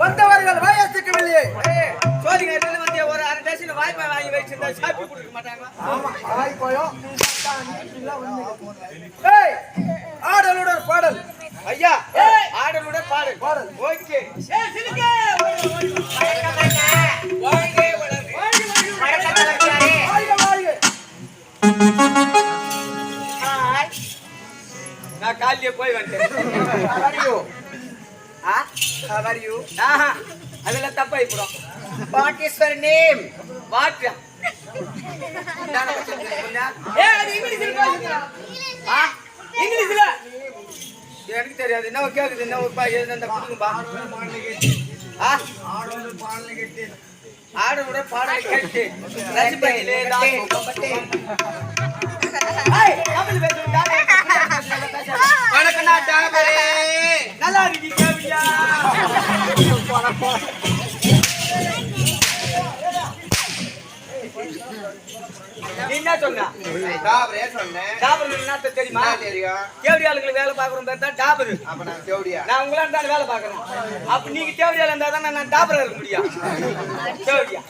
வந்தவர்கள் வாயத்துக்கவில்லையே சோழிங்க வந்து ஒரு அரை டேஷன் வாய்ப்பா வாங்கி வச்சிருந்தா சாப்பி கொடுக்க மாட்டாங்க. ஆடலுடன் பாடல் ஐயா, ஆடலுடன் பாடல் பாடல். ஓகே நான் காலையே போய் வந்துட்டேன். அதெல்லாம் தப்பா இப்போ. What is your name? What இங்கிலீஷ்ல எனக்கு தெரியாது. என்ன கேக்குது? என்ன கொடுக்கும்பா. ஆடோட பாடல் கேட்டு நல்லா இருக்கு. என்ன சொன்ன? தெரியுமா? தேவடி ஆளுங்களுக்கு வேலை பாக்குறோம் பேர் தான் டாபர். நான் உங்களா இருந்தாலும் வேலை பாக்குறேன். அப்ப நீங்க தேவடியால இருந்தா தான் நான் டாபரா இருக்க முடியும். தேவடியா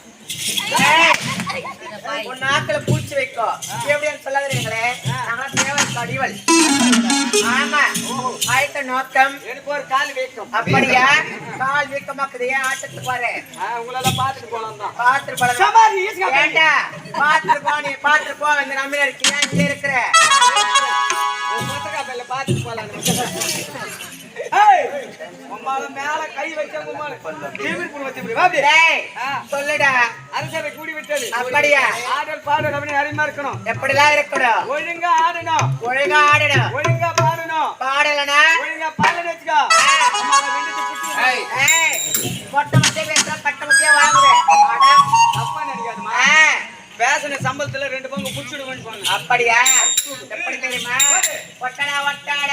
நாக்கில பூச்சி வைக்கும் எப்படின்னு சொல்லாதீங்களே. கடிவல் ஆமா ஆயத்த நோக்கம் எனக்கு ஒரு கால் வீக்கம். அப்படியா? கால் வீக்கமாக்குது. ஏன் ஆட்டத்துக்கு பாரு. உங்களால பாத்துட்டு போலாம் தான். பாத்துட்டு போலாம் ஏண்டா? பாத்துட்டு போ வந்து நம்ம இருக்கியா? இங்க இருக்கிற பாத்துட்டு போலாம். மேல கை வச்ச சொல்லுடா. அரசவை கூடி விட்டது. அப்படியா? ஆடல் பாடல் அப்படின்னு அறிமா இருக்கணும். எப்படிலாம் இருக்கணும்? ஒழுங்கா ஆடணும். ஒழுங்கா ஆடணும். ஒழுங்கா பாடணும். பாடலனா ஒழுங்கா பாடல வச்சுக்கோ. மொட்டை மொட்டையா பேசுற பட்ட மொட்டையா வாங்குறேன். அப்பா நினைக்காதுமா. பேசன சம்பளத்துல 2 பங்கு புடிச்சிடுவேன்னு சொன்னேன். அப்படியா? எப்படி தெரியுமா? ஒட்டடா ஒட்டாட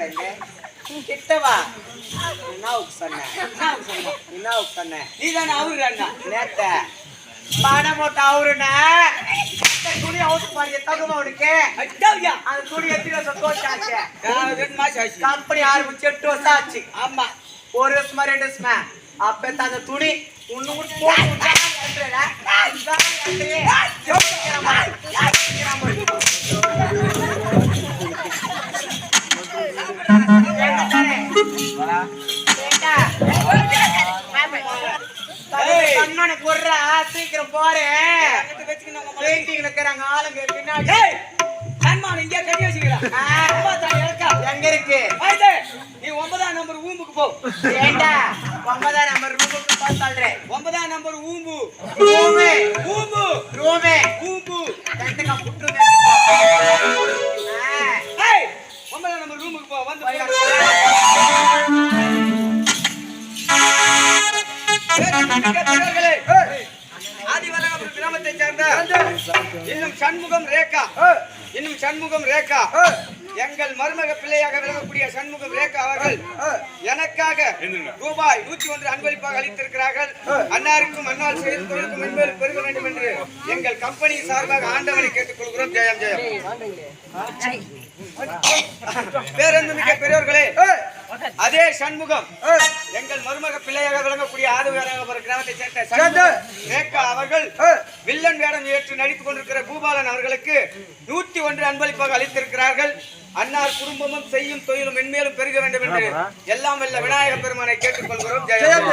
இங்க கிட்டவா என்னாவுக்கு சொன்னேன் என்னாவுக்கு சொன்னேன் நீ தானே அவரு அண்ணா நேத்த பணம் போட்டு அவருன துணி அவுத்து பாருங்க தகுமா உனக்கு அந்த துணி எத்தனை வருஷம் தோச்சாச்சு 2 மாசம் ஆச்சு கம்பெனி ஆரம்பிச்சு 8 வருஷம் ஆச்சு ஆமா 1 வருஷமா 2 வருஷமா அப்ப அந்த துணி ஒண்ணு போட்டு சீக்கிரம் போறேன் ஆளுங்க பின்னாடி இங்க கட்டி வச்சுக்கிறான் எங்க இருக்கு நீ 9ஆம் நம்பர் ஊம்புக்கு போ ஏண்டா 9ஆம் நம்பர் ரூமுக்கு போய் சொல்றேன் 9ஆம் நம்பர் ஊம்பு ரூமே ஊம்பு ரூமே ஊம்பு கண்டுக்க புட்டு ஏய் 9ஆம் நம்பர் ரூமுக்கு போ வந்து ஆதிவரகபுரம் கிராமத்தை சேர்ந்த இன்னும் சண்முகம் ரேகா எங்கள் மருமக பிள்ளையாக விளங்கக்கூடிய சண்முகம் ரேகா அவர்கள் எனக்காக ரூபாய் 101 அன்பளிப்பாக அளித்திருக்கிறார்கள். அன்னாருக்கும் அன்னால் செய்து தொழிலுக்கும் மென்மேலும் பெருக வேண்டும் என்று எங்கள் கம்பெனி சார்பாக ஆண்டவனை கேட்டுக் கொள்கிறோம். ஜெயம் ஜெயம். பேரன்புமிக்க பெரியோர்களே, அதே சண்முகம் எங்கள் மருமக பிள்ளையாக விளங்கக்கூடிய ஆதிவரகபுரம் கிராமத்தை சேர்ந்த ரேகா அவர்கள் வில்லன் வேடம் ஏற்று நடித்துக் கொண்டிருக்கிற பூபாலன் அவர்களுக்கு 101 அன்பளிப்பாக அளித்திருக்கிறார்கள். அன்னார் குடும்பமும் செய்யும் தொழிலும் மென்மேலும் பெருக வேண்டும் என்று எல்லாம் வல்ல விநாயக பெருமானை கேட்டுக் கொள்கிறோம். ஜெயம்.